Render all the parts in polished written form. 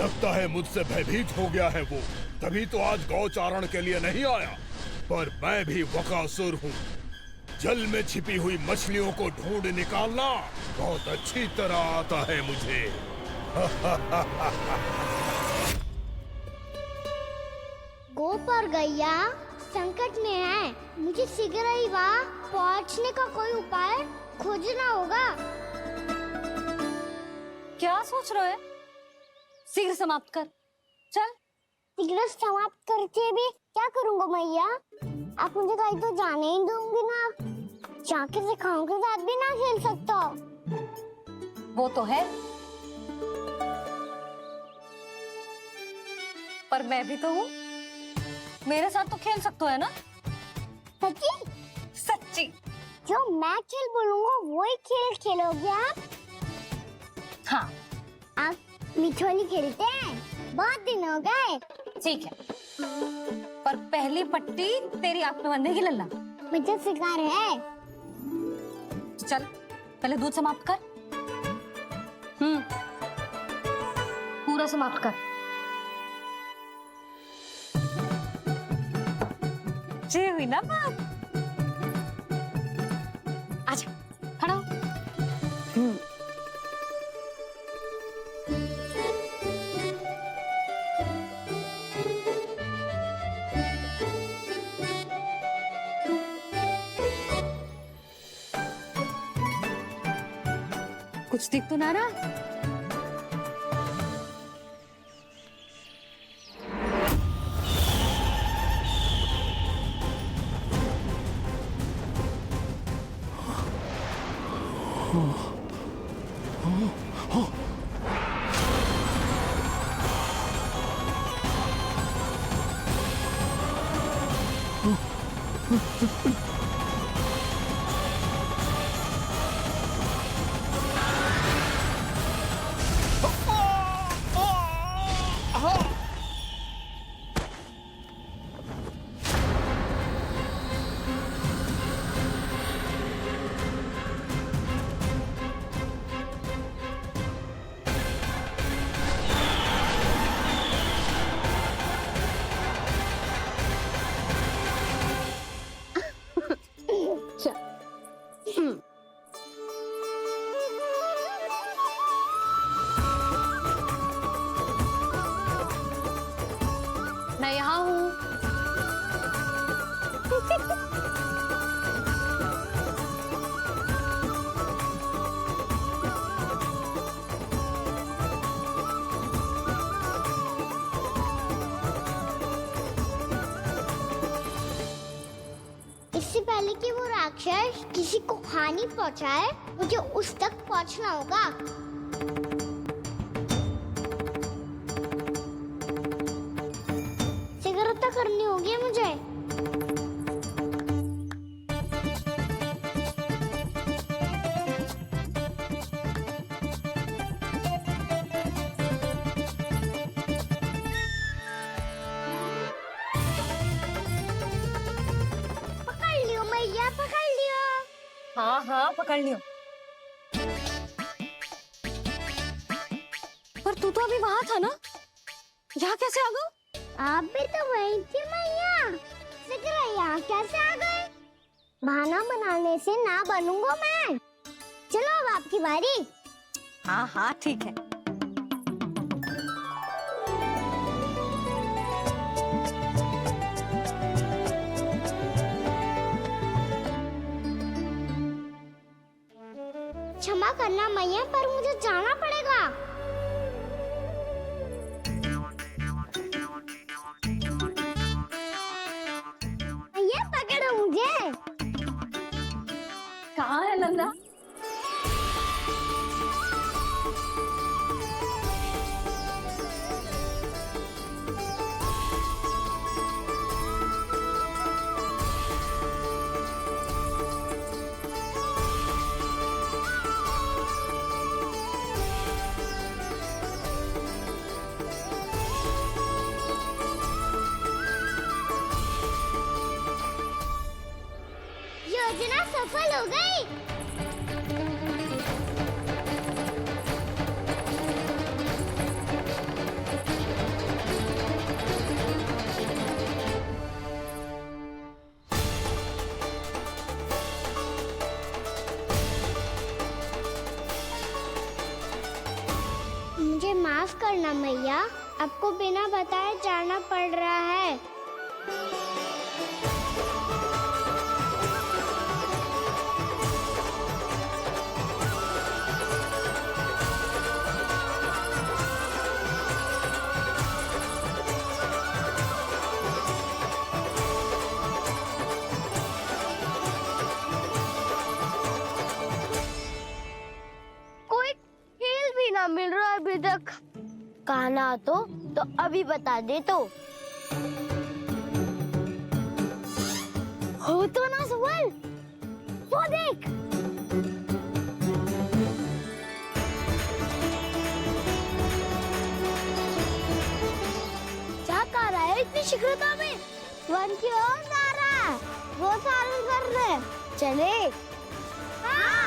लगता है मुझसे भयभीत हो गया है वो, तभी तो आज गौचारण के लिए नहीं आया। पर मैं भी बकासुर हूँ। जल में छिपी हुई मछलियों को ढूंढ निकालना बहुत अच्छी तरह आता है मुझे। गोप और गैया संकट में है। मुझे शीघ्र ही वहाँ पहुँचने का कोई उपाय खोजना होगा। क्या सोच रहे है? शीघ्र समाप्त कर, चल। शीघ्र समाप्त करके भी क्या करूँगा मैया? आप मुझे कहीं तो जाने ही दूंगी ना। जाके सिखाओं के साथ भी ना खेल सकता। वो तो है, पर मैं भी तो हूँ। मेरे साथ तो खेल सकते हो, है ना? सच्ची? सच्ची। जो मैं खेल बोलूँगा वही खेल खेलोगे आप? हाँ। आप मिठोली खेलते हैं? बहुत दिन हो गए। ठीक है, पर पहली पट्टी तेरी आंख में बंधेगी लल्ला। मुझे शिकार है। चल, पहले दूध समाप्त कर। पूरा समाप्त कर। जी हुई ना बात? आजा, खड़ा हो। कुछ दिख तो ना रहा? मैं यहाँ हूँ। इससे पहले कि वो राक्षस किसी को हानि पहुंचाए, मुझे उस तक पहुंचना होगा। शीघ्रता करनी होगी मुझे। पकड़ लियो मैया, पकड़ लियो। हाँ हाँ, पकड़ लियो। पर तू तो अभी वहां था ना, यहाँ कैसे आ गया? आप भी तो वही थी मैया। शीघ्र यहाँ कैसे आ गए? बहाना बनाने से ना बनूंगा मैं। चलो अब आपकी बारी। हाँ हाँ, ठीक है। क्षमा करना मैया, पर मुझे जाना पड़ेगा। मैया पकड़ो मुझे। कहाँ है लल्ला? योजना सफल हो गई। माफ करना मैया, आपको बिना बताए जाना पड़ रहा है। कोई खेल भी ना मिल रहा अभी तक। कहना तो अभी बता दे तो। हो तो ना सवाल, वो देख। क्या कर रहा है इतनी शीघ्रता में? वन की ओर जा रहा है, वो सारे कर रहे। चले। हाँ।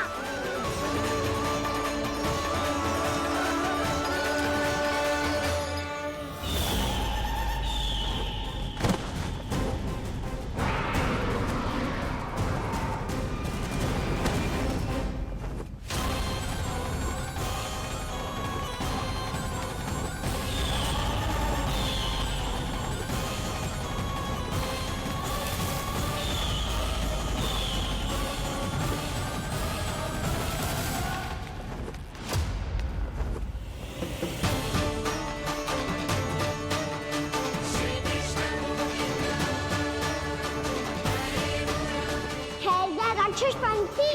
राक्षस पंछी,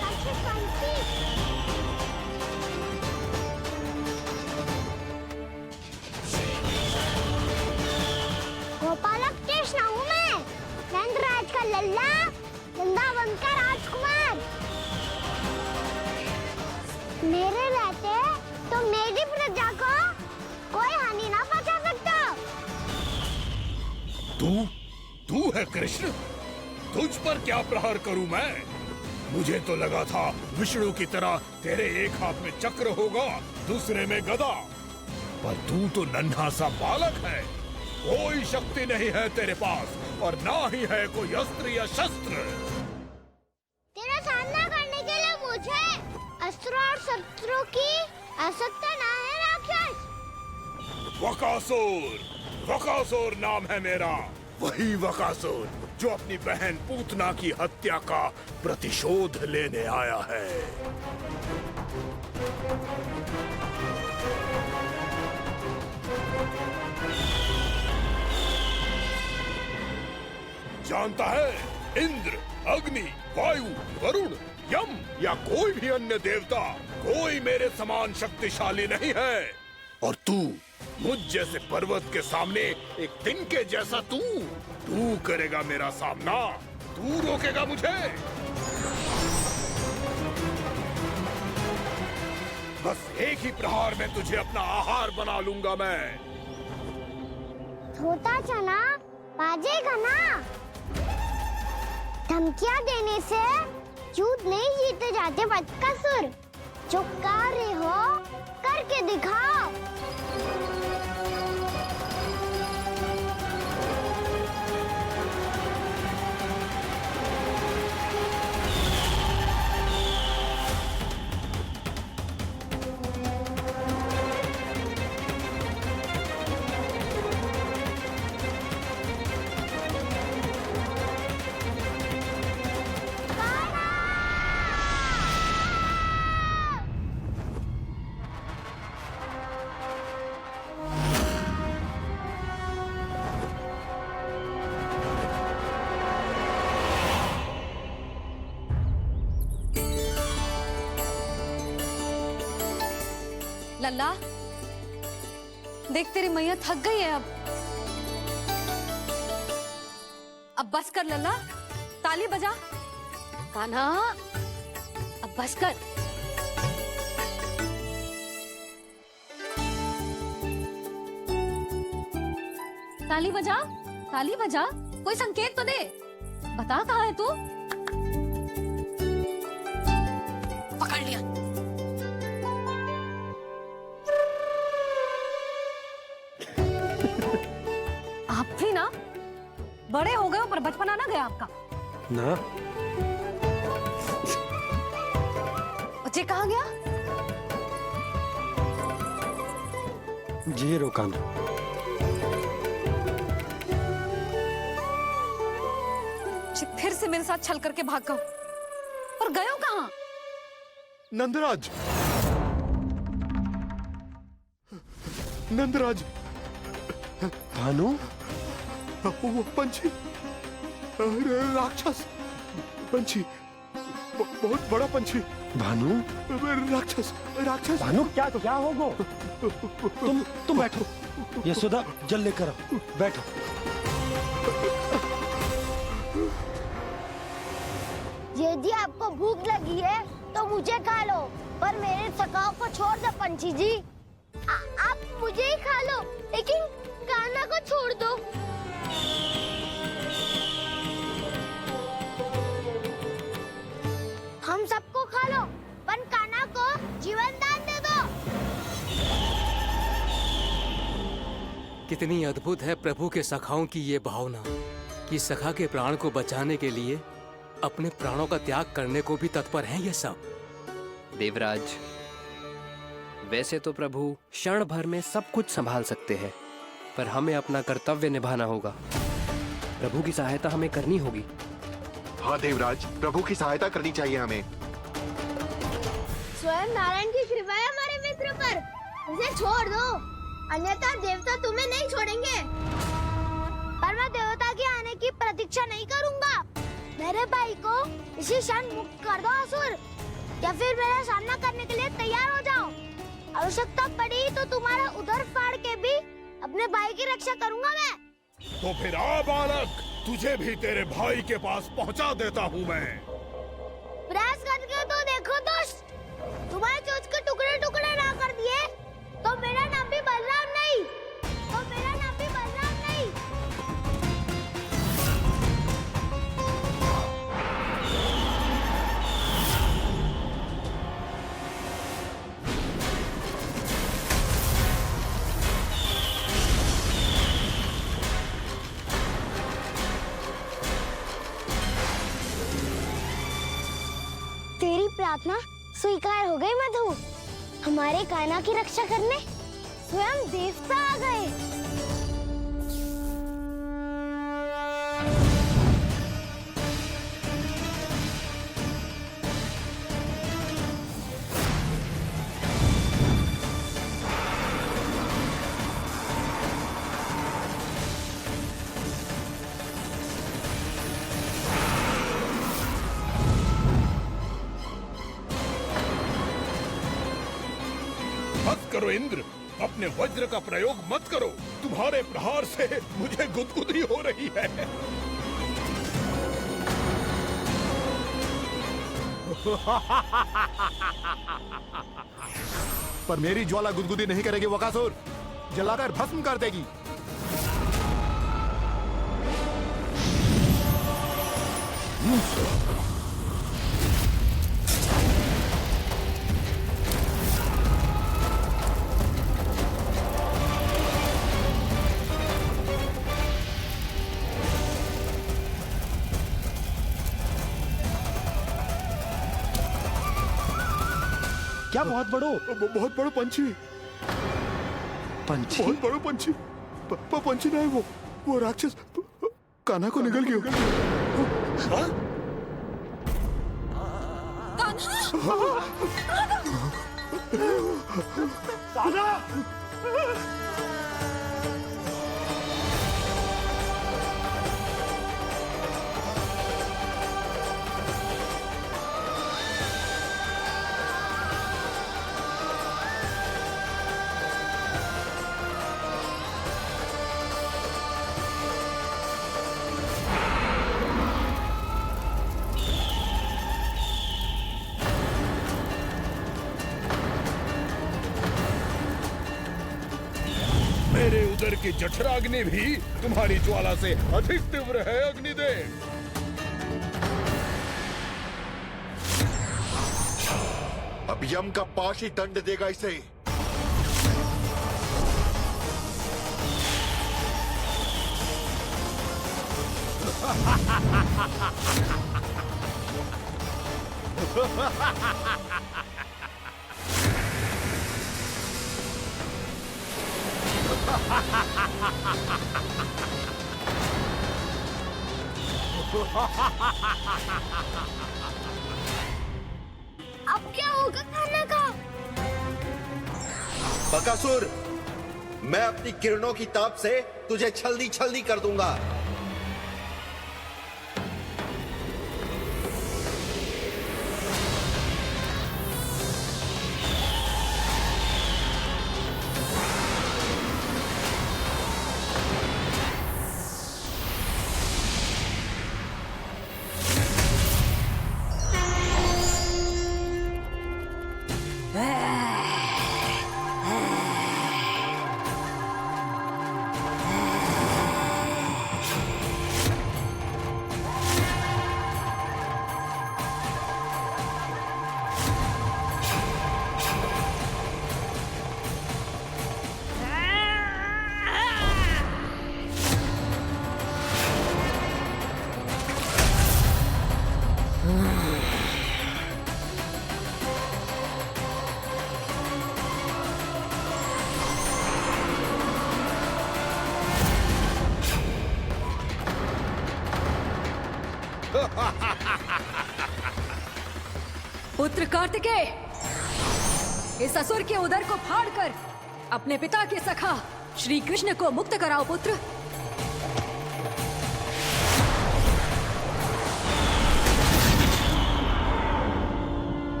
राक्षस पंछी। गोपालक कृष्ण हूँ मैं, नंदराज का लल्ला, वृंदावन का राजकुमार। मेरे रहते तो मेरी प्रजा को कोई हानि ना पहुंचा सकता। तू है कृष्ण? तुझ पर क्या प्रहार करूं मैं? मुझे तो लगा था विष्णु की तरह तेरे एक हाथ में चक्र होगा, दूसरे में गदा, पर तू तो नन्हा सा बालक है। कोई शक्ति नहीं है तेरे पास और ना ही है कोई अस्त्र या शस्त्र। तेरा सामना करने के लिए मुझे अस्त्र और शस्त्रों की आवश्यकता ना है राक्षस। वकासुर, वकासुर नाम है मेरा, वही वकासुर जो अपनी बहन पूतना की हत्या का प्रतिशोध लेने आया है। जानता है, इंद्र, अग्नि, वायु, वरुण, यम या कोई भी अन्य देवता कोई मेरे समान शक्तिशाली नहीं है। और तू, मुझ जैसे पर्वत के सामने एक तिनके जैसा तू करेगा मेरा सामना? तू रोकेगा मुझे? बस एक ही प्रहार में तुझे अपना आहार बना लूंगा मैं। छोटा चना बाजेगा ना। धमकियां देने से युद्ध नहीं जीते जाते बदकसूर। जो कार्य हो करके दिखाओ। लल्ला, देख तेरी मैया थक गई है अब बस कर लल्ला, ताली बजा। कान्हा, अब बस कर। ताली बजा, ताली बजा, कोई संकेत तो दे, बता कहाँ है तू? पकड़ लिया। आप भी ना बड़े हो गए हो पर बचपना ना गया आपका ना। बच्चे कहाँ गया? जी रोकान। फिर से मेरे साथ छल करके भाग गए और गए हो कहाँ? नंदराज, नंदराज, भानु, वो पंछी, राक्षस पंछी, बहुत बड़ा पंछी। भानु, राक्षस, राक्षस। भानु क्या होगा? तुम बैठो। यशोदा जल लेकर आओ, बैठो। यदि आपको भूख लगी है तो मुझे खा लो, पर मेरे थकाव को छोड़ दो पंछी जी। आप मुझे ही खा लो, लेकिन कान्हा को छोड़ दो। हम सबको खा लो, पर कान्हा को जीवन दान दे दो। कितनी अद्भुत है प्रभु के सखाओं की ये भावना कि सखा के प्राण को बचाने के लिए अपने प्राणों का त्याग करने को भी तत्पर हैं ये सब। देवराज, वैसे तो प्रभु क्षण भर में सब कुछ संभाल सकते हैं, पर हमें अपना कर्तव्य निभाना होगा। प्रभु की सहायता हमें करनी होगी। हाँ देवराज, प्रभु की सहायता करनी चाहिए हमें। स्वयं नारायण की कृपा है हमारे मित्र पर, उसे छोड़ दो, अन्यथा देवता तुम्हें नहीं छोड़ेंगे। पर मैं देवता के आने की प्रतीक्षा नहीं करूंगा। मेरे भाई को इसी क्षण मुक्त कर दो असुर, या फिर मेरा सामना करने के लिए तैयार हो जाओ। आवश्यकता पड़ी तो तुम्हारा उधर फाड़ के भी अपने भाई की रक्षा करूंगा मैं। तो फिर आ बालक, तुझे भी तेरे भाई के पास पहुंचा देता हूँ मैं। प्रयास करके तो देखो दोस्त, तुम्हारे चोच के टुकड़े टुकड़े ना कर दिए तो मेरा नाम भी बलराम नहीं, तो मेरा नाम भी बलराम नहीं। तेरी प्रार्थना स्वीकार हो गई मधु। हमारे कान्हा की रक्षा करने स्वयं देवता आ गए। मत करो इंद्र, अपने वज्र का प्रयोग मत करो। तुम्हारे प्रहार से मुझे गुदगुदी हो रही है। पर मेरी ज्वाला गुदगुदी नहीं करेगी वकासुर, जलाकर भस्म कर देगी। क्या बहुत बड़ो? बहुत बड़ा पंछी, पंछी? बहुत बड़ा पंछी। पंछी नहीं, वो राक्षस कान्हा को निगल गया। हाँ? मेरे उदर की जठराग्नि भी तुम्हारी ज्वाला से अधिक तीव्र है अग्निदेव। अब यम का पाश ही दंड देगा इसे। अब क्या होगा खाने का? बकासुर, मैं अपनी किरणों की ताप से तुझे छल्दी छल्दी कर दूंगा। पुत्र कार्तिकेय, इस असुर के उदर को फाड़कर अपने पिता के सखा श्री कृष्ण को मुक्त कराओ पुत्र।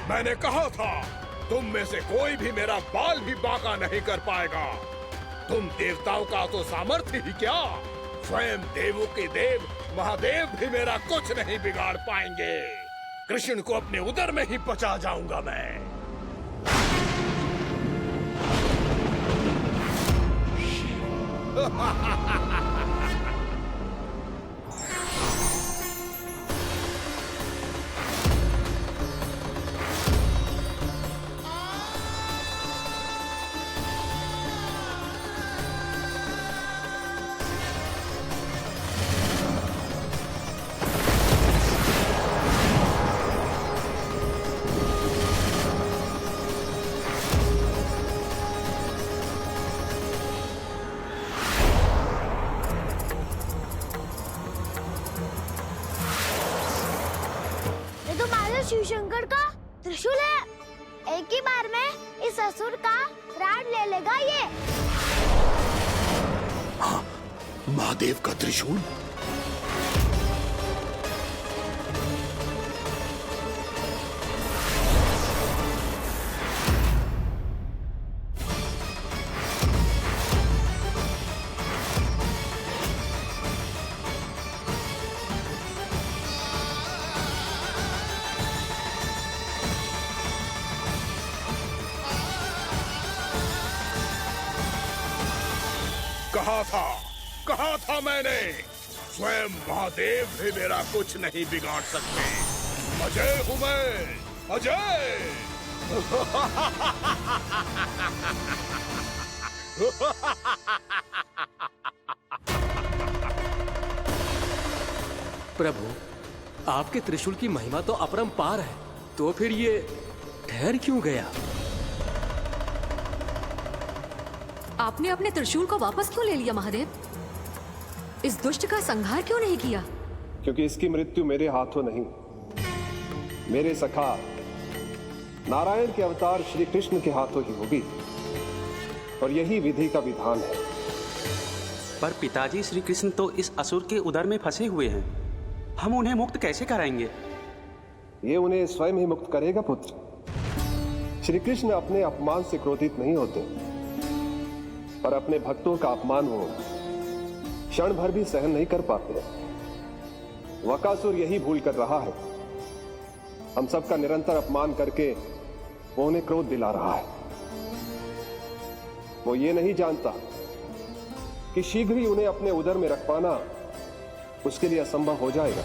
मैंने कहा था, तुम में से कोई भी मेरा बाल भी बांका नहीं कर पाएगा। तुम देवताओं का तो सामर्थ्य ही क्या, स्वयं देवों के देव महादेव भी मेरा कुछ नहीं बिगाड़ पाएंगे। कृष्ण को अपने उदर में ही पचा जाऊंगा मैं। शिव शंकर का त्रिशूल है। एक ही बार में इस असुर का प्राण ले लेगा ये। हाँ, महादेव का त्रिशूल। कहा था मैंने, स्वयं महादेव भी मेरा कुछ नहीं बिगाड़ सकते। अजय हूं मैं, अजय। प्रभु, आपके त्रिशूल की महिमा तो अपरंपार है, तो फिर ये ठहर क्यों गया? आपने अपने त्रिशूल को वापस क्यों ले लिया महादेव? इस दुष्ट का संहार क्यों नहीं किया? क्योंकि इसकी मृत्यु मेरे हाथों नहीं, मेरे सखा नारायण के अवतार श्री कृष्ण के हाथों ही होगी, और यही विधि का विधान है। पर पिताजी, श्री कृष्ण तो इस असुर के उदर में फंसे हुए हैं, हम उन्हें मुक्त कैसे कराएंगे? ये उन्हें स्वयं ही मुक्त करेगा पुत्र। श्री कृष्ण अपने अपमान से क्रोधित नहीं होते, पर अपने भक्तों का अपमान वो क्षण भर भी सहन नहीं कर पाते। वकासुर यही भूल कर रहा है, हम सबका निरंतर अपमान करके वो उन्हें क्रोध दिला रहा है। वो ये नहीं जानता कि शीघ्र ही उन्हें अपने उदर में रख पाना उसके लिए असंभव हो जाएगा।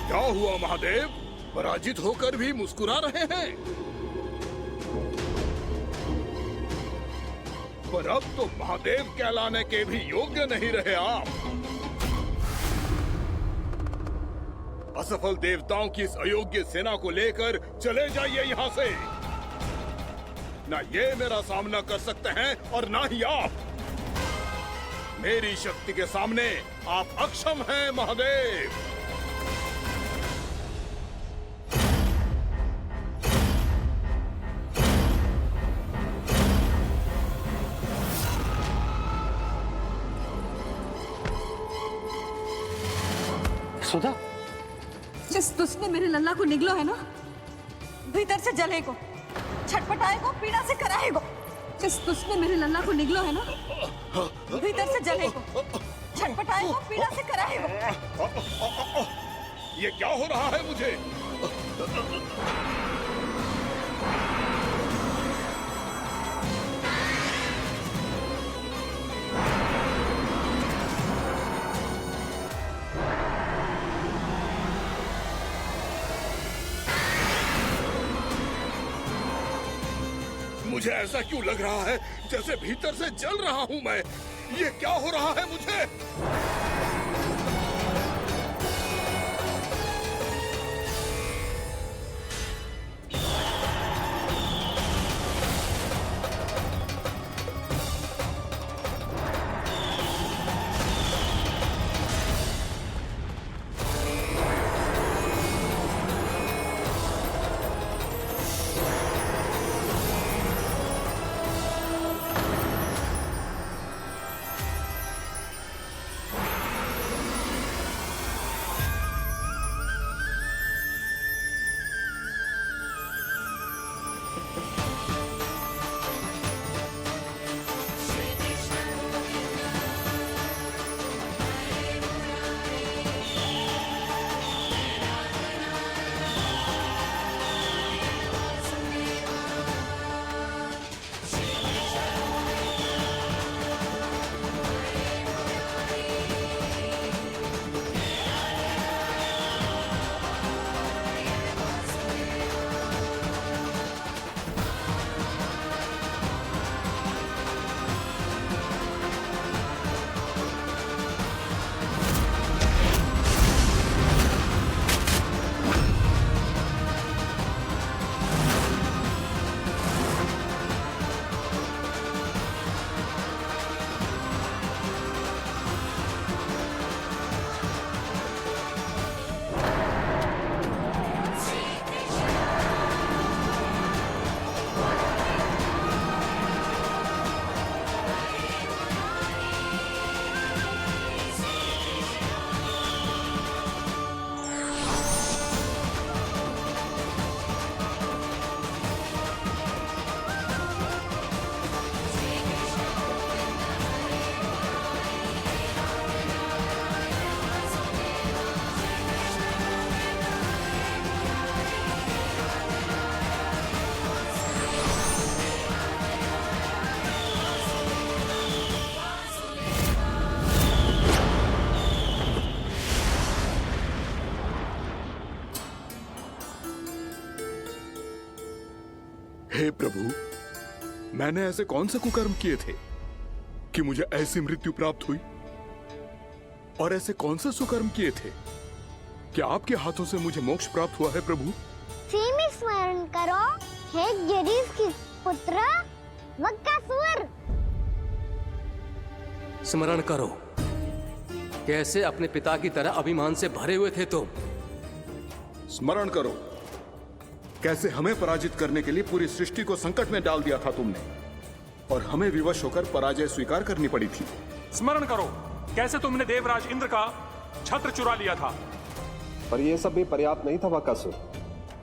क्या हुआ महादेव, पराजित होकर भी मुस्कुरा रहे हैं? पर अब तो महादेव कहलाने के भी योग्य नहीं रहे आप। असफल देवताओं की इस अयोग्य सेना को लेकर चले जाइए यहाँ से। ना ये मेरा सामना कर सकते हैं और ना ही आप। मेरी शक्ति के सामने आप अक्षम हैं महादेव। सुधा, जिस तुझने मेरे लल्ला को निगलो है ना, भीतर से जलेगो, छटपटाएगो, पीड़ा से कराएगो। जिस तुझने मेरे लल्ला को निगलो है ना, भीतर से जलेगो, छटपटाएगो, पीड़ा से कराएगो। ये क्या हो रहा है मुझे? मुझे ऐसा क्यों लग रहा है जैसे भीतर से जल रहा हूं मैं? ये क्या हो रहा है मुझे? हे प्रभु, मैंने ऐसे कौन से कुकर्म किए थे कि मुझे ऐसी मृत्यु प्राप्त हुई? और ऐसे कौन से सुकर्म किए थे कि आपके हाथों से मुझे मोक्ष प्राप्त हुआ है प्रभु? में स्मरण करो, हे गिरीश की पुत्र वक्कासुर। स्मरण करो, कैसे अपने पिता की तरह अभिमान से भरे हुए थे तुम। स्मरण करो, कैसे हमें पराजित करने के लिए पूरी सृष्टि को संकट में डाल दिया था तुमने, और हमें विवश होकर पराजय स्वीकार करनी पड़ी थी। स्मरण करो, कैसे तुमने देवराज इंद्र का छत्र चुरा लिया था। पर यह सब भी पर्याप्त नहीं था वक्कासुर।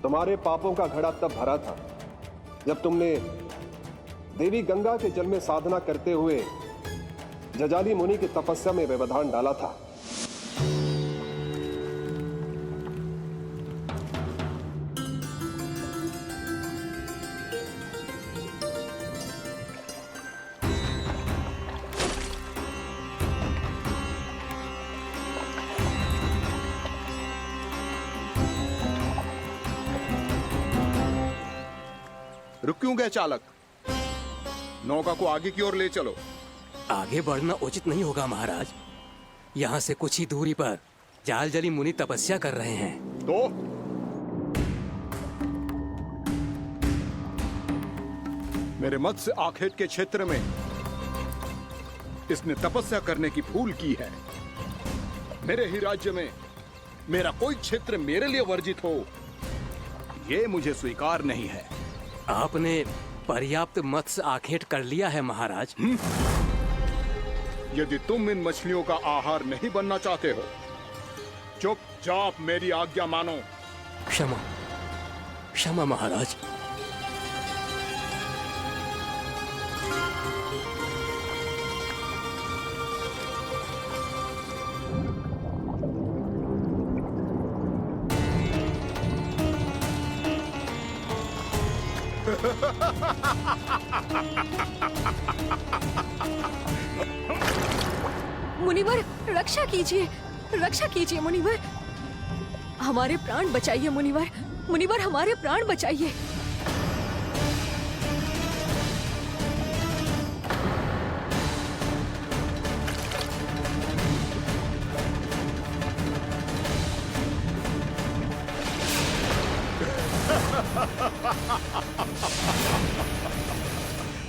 तुम्हारे पापों का घड़ा तब भरा था जब तुमने देवी गंगा के जल में साधना करते हुए जजाली मुनि की तपस्या में व्यवधान डाला था। रुक क्यों गए चालक? नौका को आगे की ओर ले चलो। आगे बढ़ना उचित नहीं होगा महाराज। यहाँ से कुछ ही दूरी पर जालजली मुनि तपस्या कर रहे हैं। तो मेरे मत्स्य आखेट के क्षेत्र में इसने तपस्या करने की भूल की है। मेरे ही राज्य में मेरा कोई क्षेत्र मेरे लिए वर्जित हो, ये मुझे स्वीकार नहीं है। आपने पर्याप्त मत्स्य आखेट कर लिया है महाराज। यदि तुम इन मछलियों का आहार नहीं बनना चाहते हो, चुपचाप मेरी आज्ञा मानो। क्षमा, क्षमा महाराज। मुनिवर, रक्षा कीजिए, रक्षा कीजिए मुनिवर। हमारे प्राण बचाइए मुनिवर, मुनिवर हमारे प्राण बचाइए।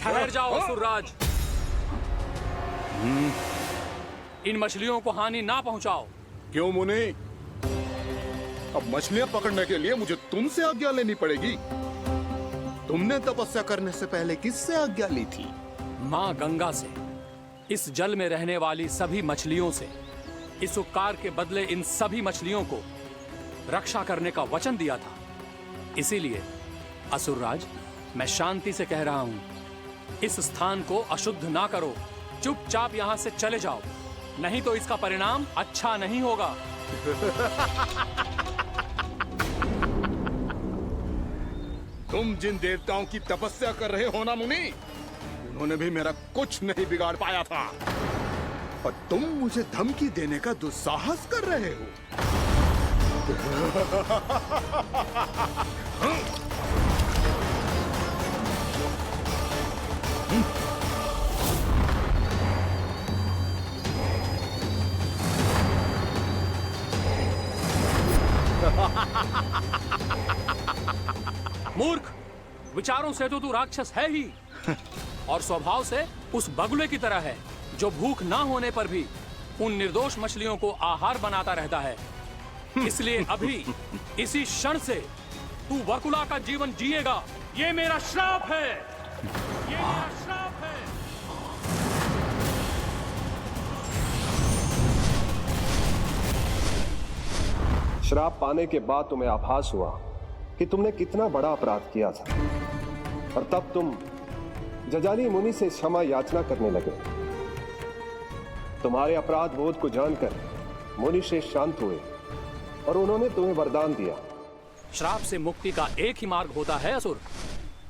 ठहर जाओ असुरराज। इन मछलियों को हानि ना पहुंचाओ। क्यों मुनि? अब मछलियां पकड़ने के लिए मुझे तुमसे आज्ञा लेनी पड़ेगी। तुमने तपस्या करने से पहले किससे आज्ञा ली थी? माँ गंगा से, इस जल में रहने वाली सभी मछलियों से। इस उपकार के बदले इन सभी मछलियों को रक्षा करने का वचन दिया था। इसीलिए असुरराज, मैं शांति से कह रहा हूं, इस स्थान को अशुद्ध ना करो। चुपचाप यहां से चले जाओ, नहीं तो इसका परिणाम अच्छा नहीं होगा। तुम जिन देवताओं की तपस्या कर रहे हो ना मुनि, उन्होंने भी मेरा कुछ नहीं बिगाड़ पाया था, और तुम मुझे धमकी देने का दुस्साहस कर रहे हो। मूर्ख, विचारों से तो तू राक्षस है ही, और स्वभाव से उस बगुले की तरह है जो भूख ना होने पर भी उन निर्दोष मछलियों को आहार बनाता रहता है। इसलिए अभी इसी क्षण से तू वकुला का जीवन जिएगा। ये मेरा श्राप है, ये मेरा श्राप है। श्राप पाने के बाद तुम्हें आभास हुआ कि तुमने कितना बड़ा अपराध किया था, और तब तुम जजाली मुनि से क्षमा याचना करने लगे। तुम्हारे अपराध बोध को जानकर मुनि श्रेष्ठ शांत हुए और उन्होंने तुम्हें वरदान दिया। श्राप से मुक्ति का एक ही मार्ग होता है असुर,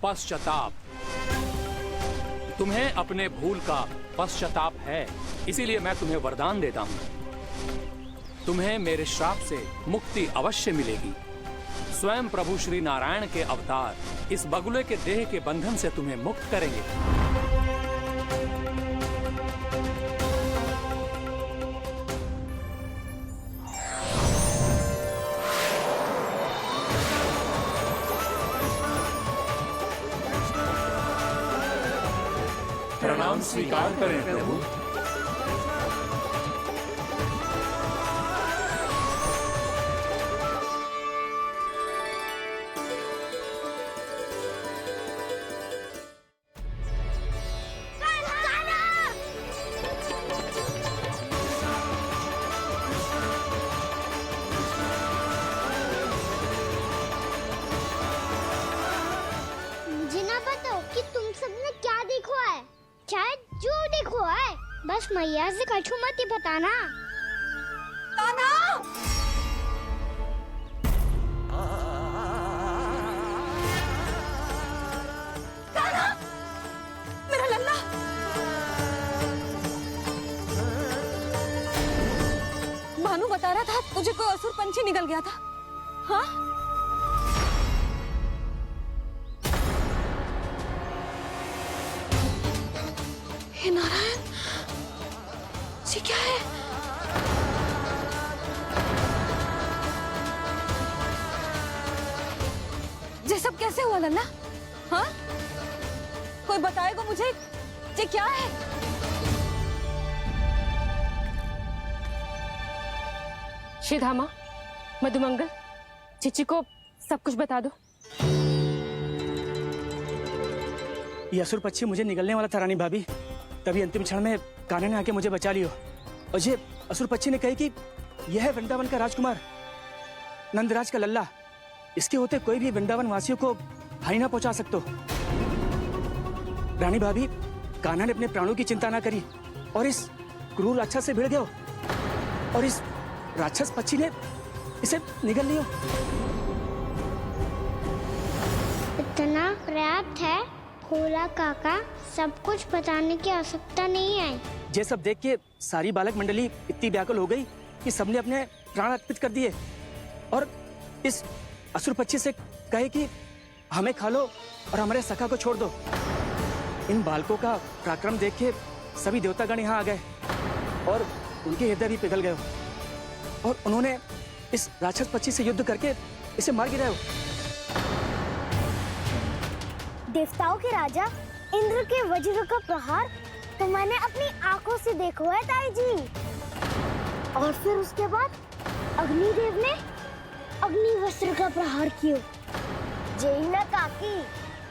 पश्चाताप। तुम्हें अपने भूल का पश्चाताप है, इसीलिए मैं तुम्हें वरदान देता हूं। तुम्हें मेरे श्राप से मुक्ति अवश्य मिलेगी। स्वयं प्रभु श्री नारायण के अवतार इस बगुले के देह के बंधन से तुम्हें मुक्त करेंगे। प्रणाम स्वीकार करें प्रभु। बस मैया से कछु मत ही बताना। कान्हा! कान्हा! मेरा लल्ला! भानु बता रहा था तुझे कोई असुर पंछी निकल गया था। हाँ? हे नारायण, ये क्या है? ये सब कैसे हुआ लल्ला? हाँ, कोई बताएगा मुझे ये क्या है? श्रीधामा, मधुमंगल, चिची को सब कुछ बता दो। ये असुर पक्षी मुझे निगलने वाला था रानी भाभी, तभी अंतिम क्षण में कान्हा ने आके मुझे बचा लियो। और ये असुर पक्षी ने कही कि यह है वृंदावन का राजकुमार, नंदराज का लल्ला। इसके होते कोई भी वृंदावन वासियों को हानि ना पहुंचा सकते। रानी भाभी, कान्हा ने अपने प्राणों की चिंता ना करी और इस क्रूर राक्षस से भिड़ गयो, और इस राक्षस पक्षी ने इसे निगल लियो। इतना पर्याप्त है भोला काका, सब कुछ बताने की आवश्यकता नहीं है। ये सब देख के सारी बालक मंडली इतनी व्याकुल हो गई कि सबने अपने प्राण अर्पित कर दिए और इस असुर पक्षी से कहे कि हमें खा लो और हमारे सखा को छोड़ दो। इन बालकों का पराक्रम देख के सभी देवतागण यहाँ आ गए और उनके हृदय भी पिघल गए और उन्होंने इस राक्षस पक्षी से युद्ध करके इसे मार गिराया। देवताओं के राजा इंद्र के वज्र का प्रहार तो मैंने अपनी आंखों से देखा है ताई जी। और फिर उसके बाद अग्निदेव ने अग्निवस्त्र का प्रहार किया। जय ना काकी,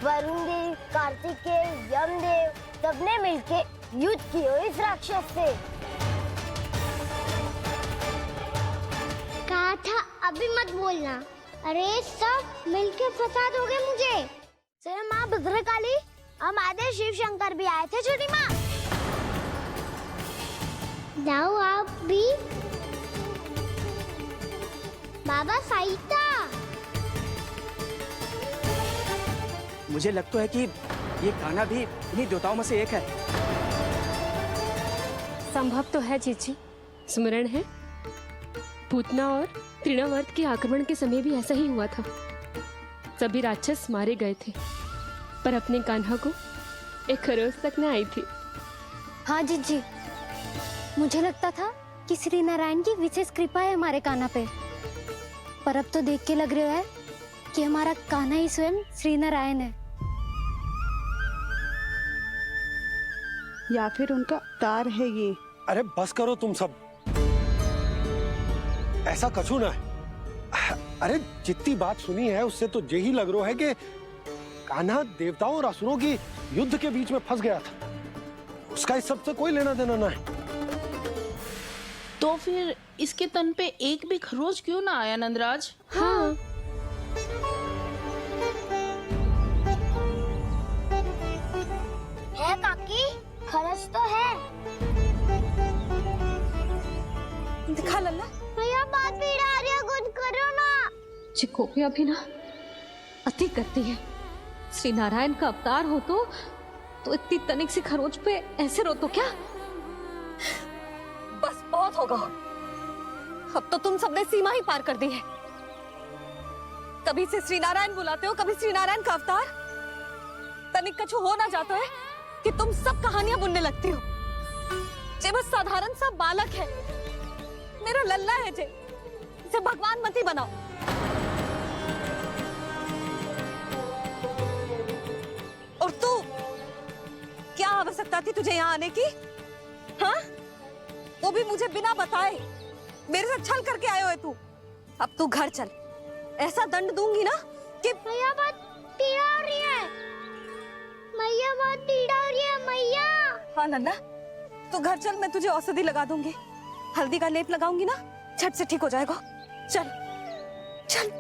वरुण देव, कार्तिकेय, यमदेव सबने मिलके युद्ध किया इस राक्षस से। कहा था अभी मत बोलना, अरे सब मिलके फंसा दोगे मुझे। सर माँ भद्रकाली, हम आदे शिव शंकर भी आए थे छोटी माँ। जाओ आप भी। बाबा साईता, मुझे लगता है कि ये कान्हा भी इन्हीं देवताओं में से एक है। संभव तो है चीची, स्मरण है पूतना और तृणावर्त के आक्रमण के समय भी ऐसा ही हुआ था। सभी राक्षस मारे गए थे पर अपने कान्हा को एक खरोच तक न आई थी। हाँ जीजी, मुझे लगता था कि श्री नारायण की विशेष कृपा है हमारे कान्हा पे, पर अब तो देख के लग रहा है कि हमारा कान्हा ही स्वयं श्री नारायण है। या फिर उनका अवतार है ये। अरे बस करो तुम सब, ऐसा कछु ना है। अरे जितनी बात सुनी है उससे तो यही लग रहा है कि कान्हा देवताओं और असुरों की युद्ध के बीच में फंस गया था। उसका इस सब से कोई लेना देना ना है। तो फिर इसके तन पे एक भी खरोच क्यों ना आया नंदराज? हाँ, है काकी, खरच तो है। दिखा लल्ला। भैया बात पीड़ा आ रही है, कुछ करो ना। चिकोपिया भी ना अति करती है। श्री नारायण का अवतार हो तो इतनी तनिक सी खरोच पे ऐसे रो तो क्या? बस बहुत होगा। अब तो तुम सबने सीमा ही पार कर दी है। कभी से श्री नारायण बुलाते हो, कभी श्री नारायण का अवतार। तनिक कछु हो ना जाता है कि तुम सब कहानियां बुनने लगती हो। जे बस साधारण सा बालक है, मेरा लल्ला है जे, इसे भगवान मत ही बनाओ। और तू, क्या आवश्यकता थी तुझे यहाँ आने की? हाँ, वो भी मुझे बिना बताए मेरे से छल करके आए हो तू। अब तू घर चल, ऐसा दंड दूंगी ना कि मैया बहुत पीड़ा हो रही है। मैया बहुत पीड़ा हो रही है मैया। हाँ नन्ना, तू घर चल, मैं तुझे औषधि लगा दूंगी। हल्दी का लेप लगाऊंगी ना, झट से ठीक हो जाएगा। चल चल।